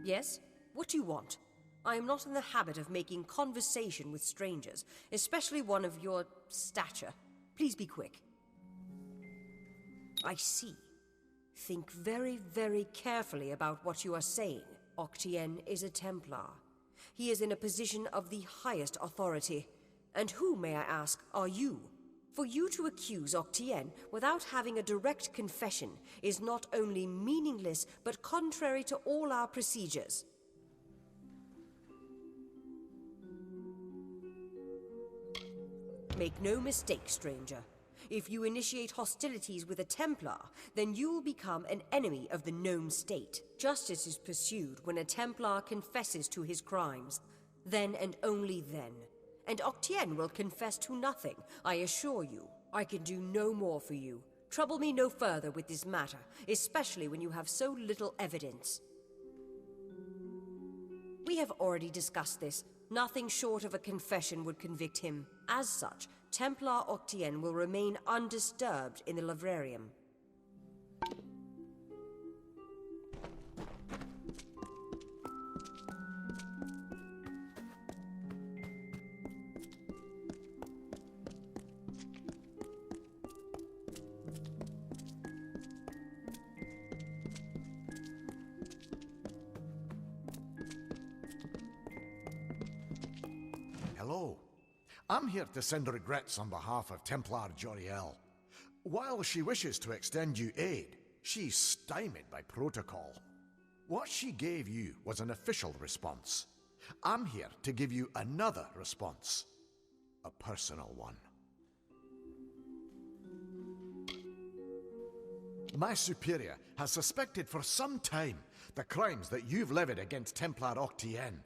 Yes? What do you want? I am not in the habit of making conversation with strangers, especially one of your stature. Please be quick. I see. Think very, very carefully about what you are saying. Octien is a Templar. He is in a position of the highest authority. And who, may I ask, are you? For you to accuse Octien without having a direct confession is not only meaningless, but contrary to all our procedures. Make no mistake, stranger. If you initiate hostilities with a Templar, then you will become an enemy of the Gnome state. Justice is pursued when a Templar confesses to his crimes. Then and only then. And Octien will confess to nothing, I assure you. I can do no more for you. Trouble me no further with this matter, especially when you have so little evidence. We have already discussed this. Nothing short of a confession would convict him. As such, Templar Octien will remain undisturbed in the Livrarium. Hello. I'm here to send regrets on behalf of Templar Joriel. While she wishes to extend you aid, she's stymied by protocol. What she gave you was an official response. I'm here to give you another response. A personal one. My superior has suspected for some time the crimes that you've levied against Templar Octien.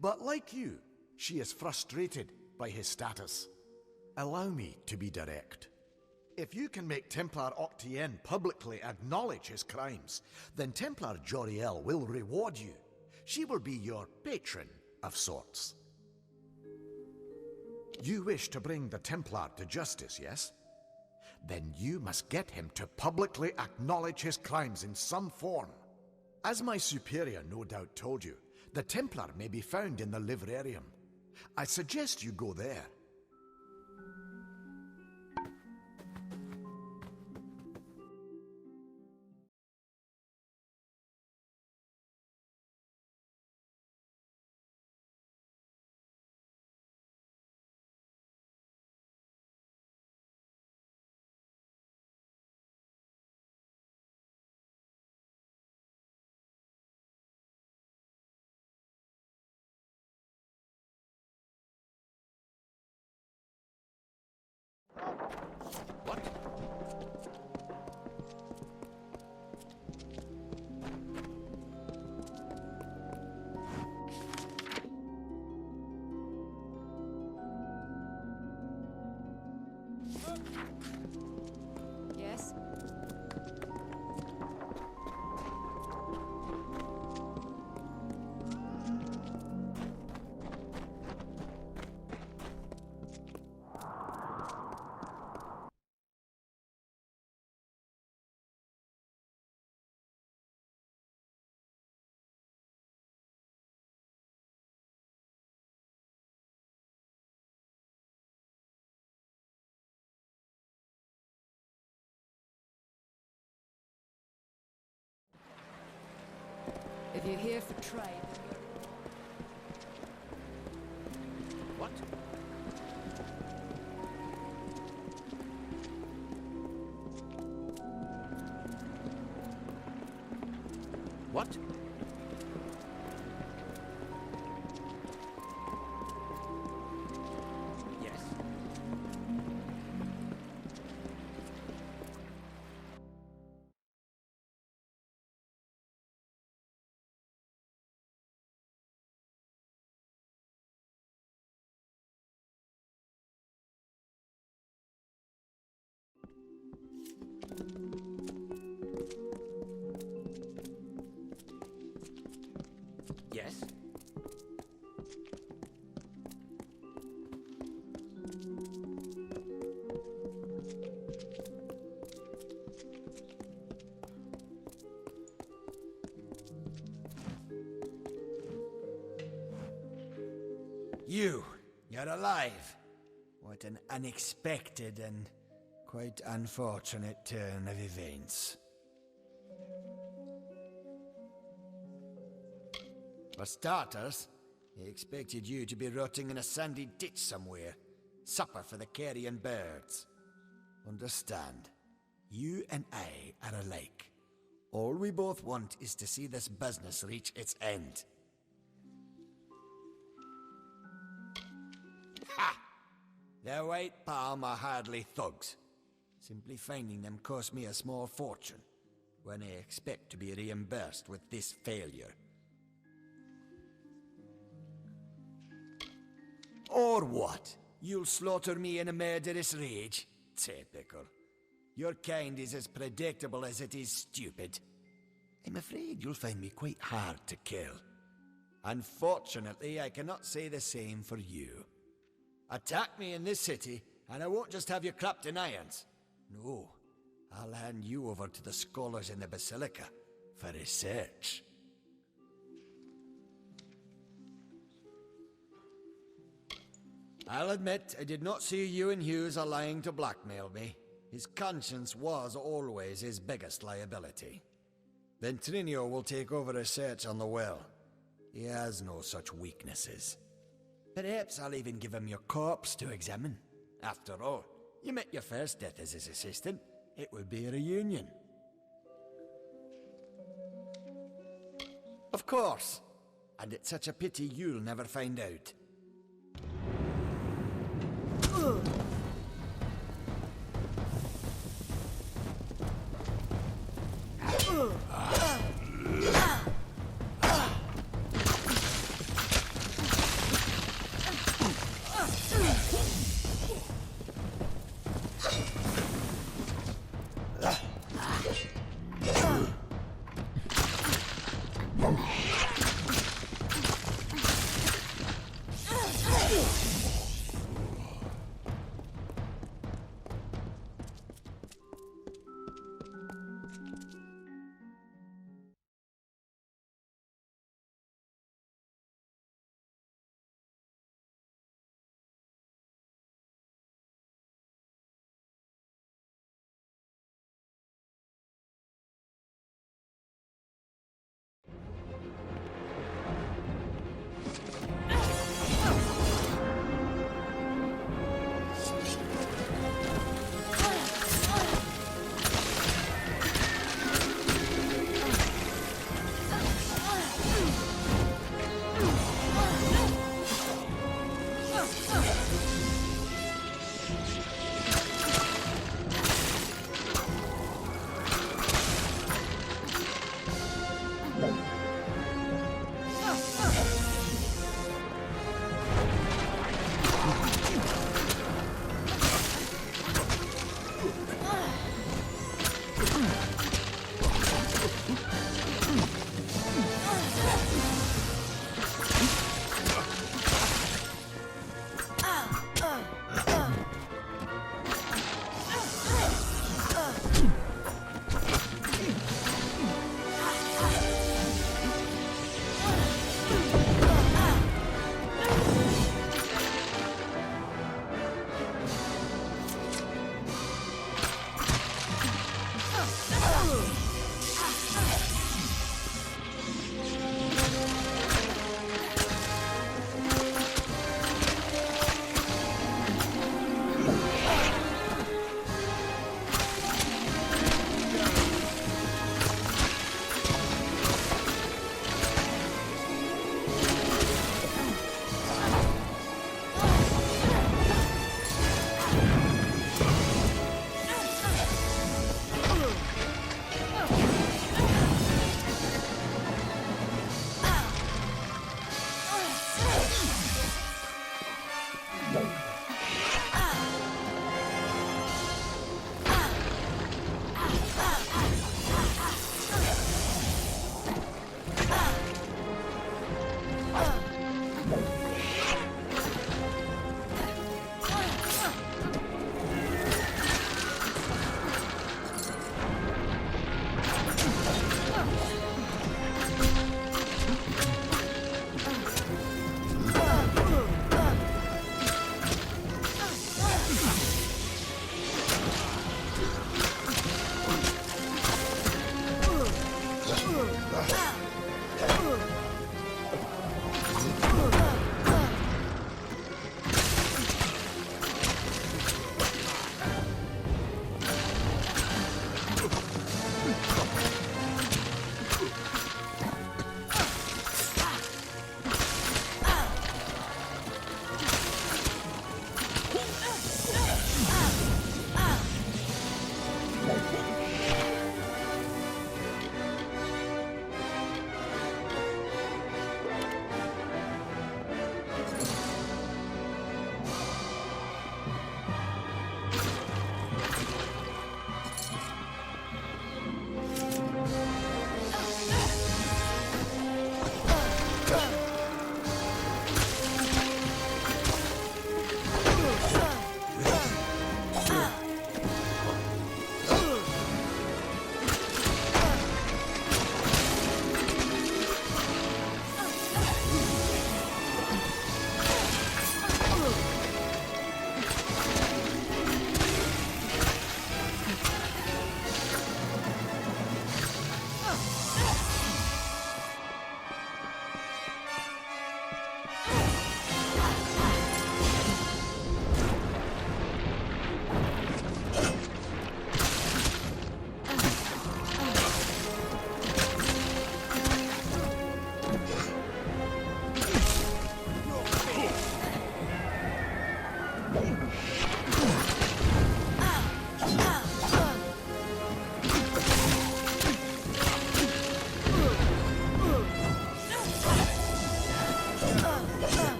But like you, she is frustrated by his status. Allow me to be direct. If you can make Templar Octien publicly acknowledge his crimes, then Templar Joriel will reward you. She will be your patron of sorts. You wish to bring the Templar to justice, yes? Then you must get him to publicly acknowledge his crimes in some form. As my superior no doubt told you, the Templar may be found in the Livrarium. I suggest you go there. What? Yes? If you're here for trade, What? What? Yes. You're alive. What an unexpected and quite unfortunate turn of events. For starters, I expected you to be rotting in a sandy ditch somewhere. Supper for the carrion birds. Understand, you and I are alike. All we both want is to see this business reach its end. Ha! The White Palm are hardly thugs. Simply finding them cost me a small fortune, when I expect to be reimbursed with this failure. Or what? You'll slaughter me in a murderous rage? Typical. Your kind is as predictable as it is stupid. I'm afraid you'll find me quite hard to kill. Unfortunately, I cannot say the same for you. Attack me in this city, and I won't just have you clapped in irons. No, I'll hand you over to the scholars in the Basilica for research. I'll admit I did not see you and Hughes are lying to blackmail me. His conscience was always his biggest liability. Ventrinio will take over research on the well. He has no such weaknesses. Perhaps I'll even give him your corpse to examine. After all, you met your first death as his assistant. It would be a reunion. Of course. And it's such a pity you'll never find out.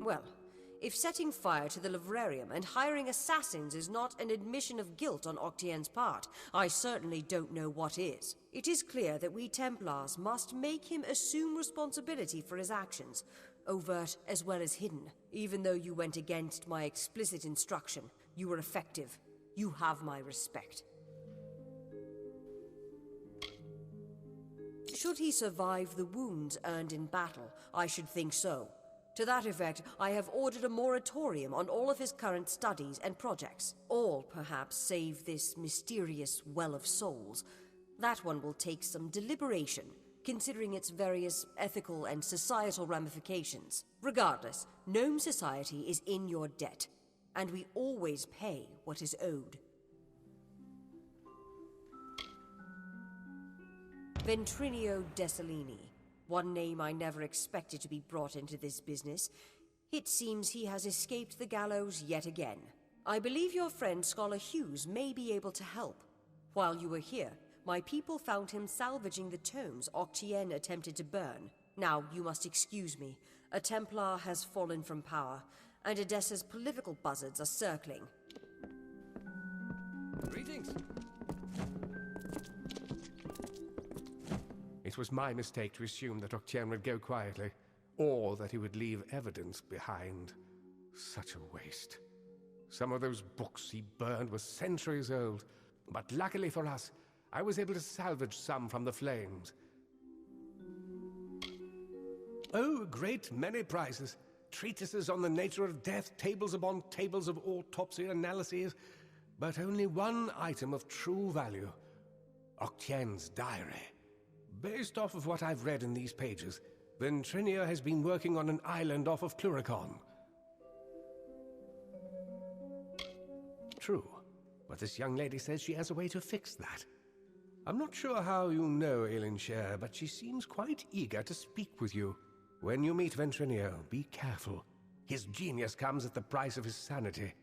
Well, if setting fire to the livrarium and hiring assassins is not an admission of guilt on Octien's part, I certainly don't know what is. It is clear that we Templars must make him assume responsibility for his actions, overt as well as hidden. Even though you went against my explicit instruction, you were effective. You have my respect. Should he survive the wounds earned in battle, I should think so. To that effect, I have ordered a moratorium on all of his current studies and projects. All, perhaps, save this mysterious Well of Souls. That one will take some deliberation, considering its various ethical and societal ramifications. Regardless, Gnome Society is in your debt, and we always pay what is owed. Ventrinio Desalini. One name I never expected to be brought into this business. It seems he has escaped the gallows yet again. I believe your friend Scholar Hughes may be able to help. While you were here, my people found him salvaging the tomes Octien attempted to burn. Now, you must excuse me. A Templar has fallen from power, and Edessa's political buzzards are circling. Greetings. It was my mistake to assume that Octien would go quietly, or that he would leave evidence behind. Such a waste. Some of those books he burned were centuries old, but luckily for us, I was able to salvage some from the flames. Oh, a great many prizes. Treatises on the nature of death, tables upon tables of autopsy analyses, but only one item of true value. Octien's diary. Based off of what I've read in these pages, Ventrinia has been working on an island off of Cluricon. True, but this young lady says she has a way to fix that. I'm not sure how you know Elinshire, but she seems quite eager to speak with you. When you meet Ventrinia, be careful. His genius comes at the price of his sanity.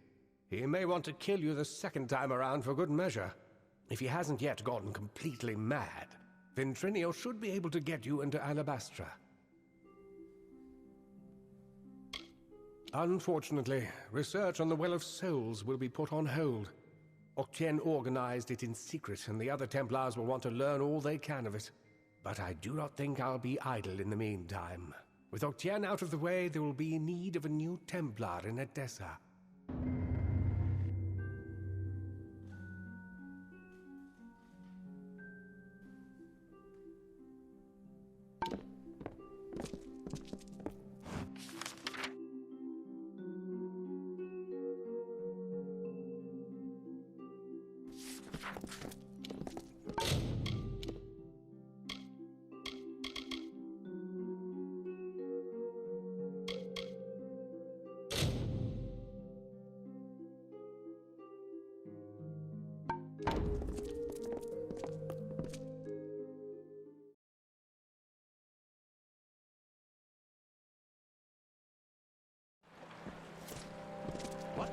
He may want to kill you the second time around for good measure. If he hasn't yet gotten completely mad, Ventrinio should be able to get you into Alabastra. Unfortunately, research on the Well of Souls will be put on hold. Octien organized it in secret, and the other Templars will want to learn all they can of it. But I do not think I'll be idle in the meantime. With Octien out of the way, there will be need of a new Templar in Edessa. What?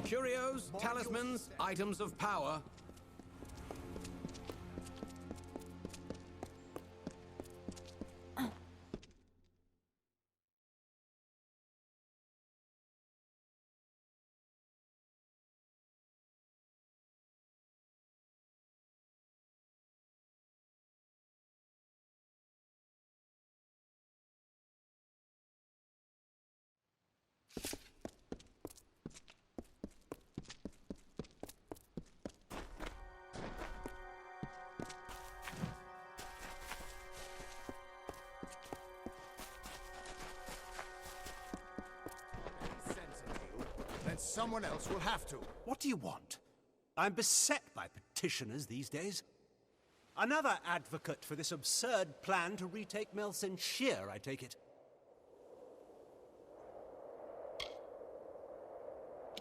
Curios, talismans, items of power. Someone else will have to. What do you want? I'm beset by petitioners these days. Another advocate for this absurd plan to retake Melsenshire, I take it.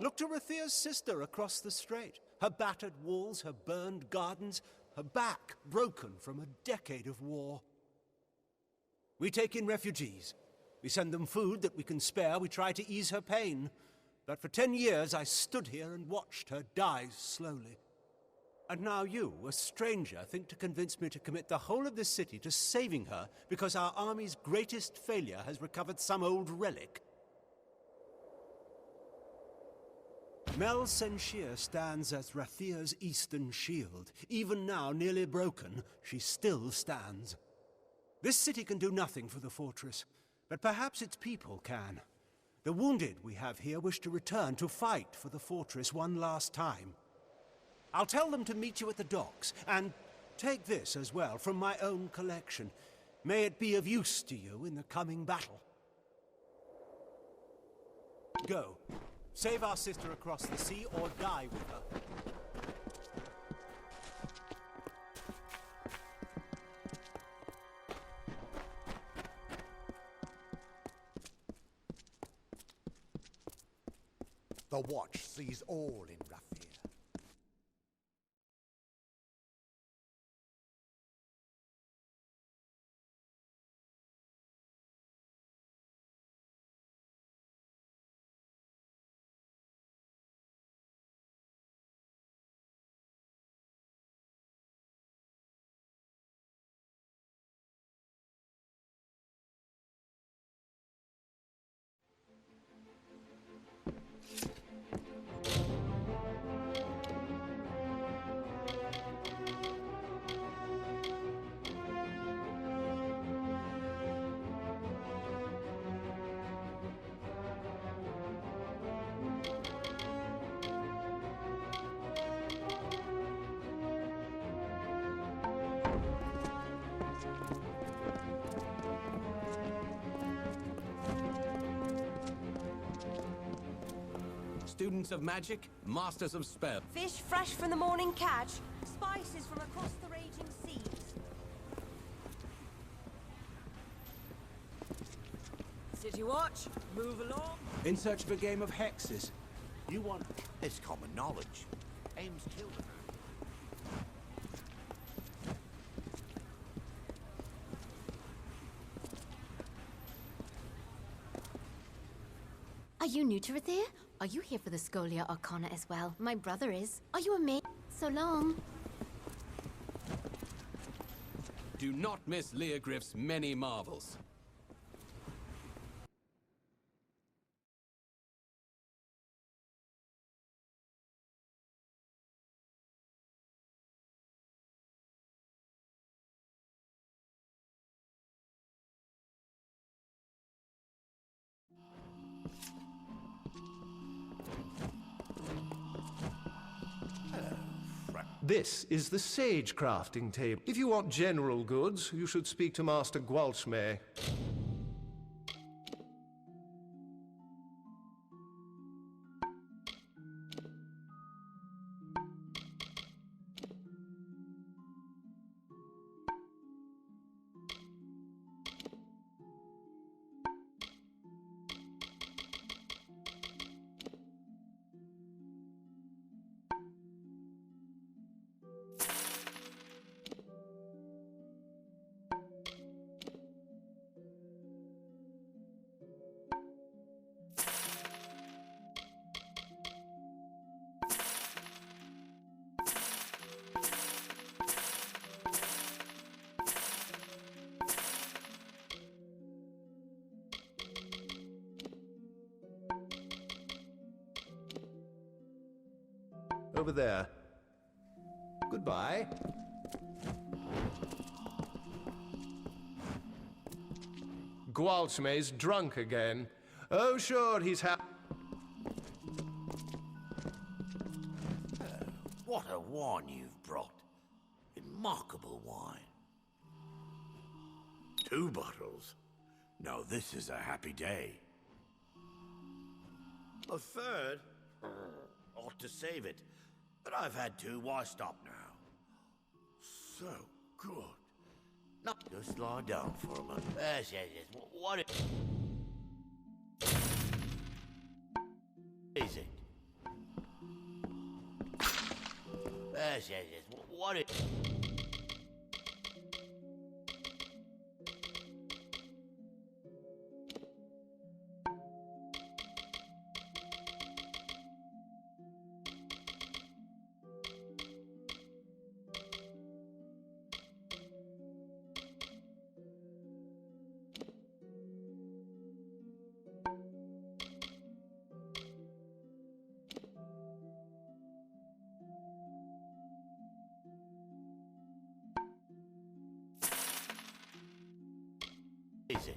Look to Rathia's sister across the strait. Her battered walls, her burned gardens, her back broken from a decade of war. We take in refugees. We send them food that we can spare. We try to ease her pain. But for 10 years I stood here and watched her die slowly. And now you, a stranger, think to convince me to commit the whole of this city to saving her because our army's greatest failure has recovered some old relic. Melsenshire stands as Rathia's eastern shield. Even now nearly broken, she still stands. This city can do nothing for the fortress, but perhaps its people can. The wounded we have here wish to return to fight for the fortress one last time. I'll tell them to meet you at the docks, and take this as well from my own collection. May it be of use to you in the coming battle. Go. Save our sister across the sea or die with her. The Watch sees all in Raphir. Students of magic, masters of spell. Fish fresh from the morning catch, spices from across the raging seas. City Watch, move along. In search of a game of hexes. You want... It's common knowledge. Ames killed her. Are you new to Rathir? Are you here for the Scholia Arcana as well? My brother is. Are you a mate? So long. Do not miss Leogriff's many marvels. This is the sage crafting table. If you want general goods, you should speak to Master Gwalchme. Over there. Goodbye. Gwalchme's drunk again. Oh, sure, he's What a wine you've brought. Remarkable wine. 2 bottles. Now this is a happy day. A third? Ought to save it. But I've had 2, why stop now? So good. Now, just lie down for a moment. Yes. What is it? Yes. What is Is it?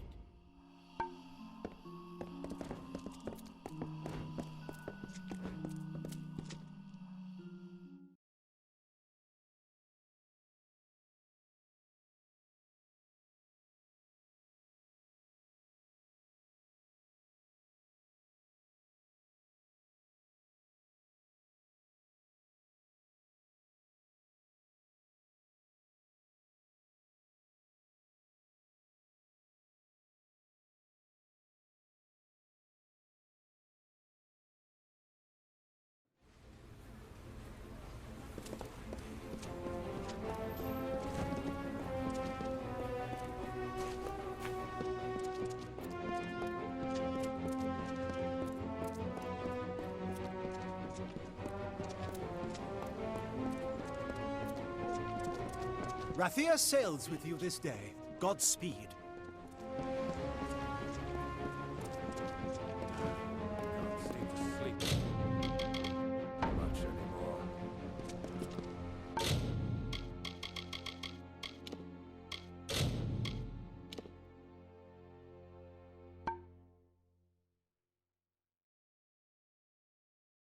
Rathia sails with you this day. Godspeed.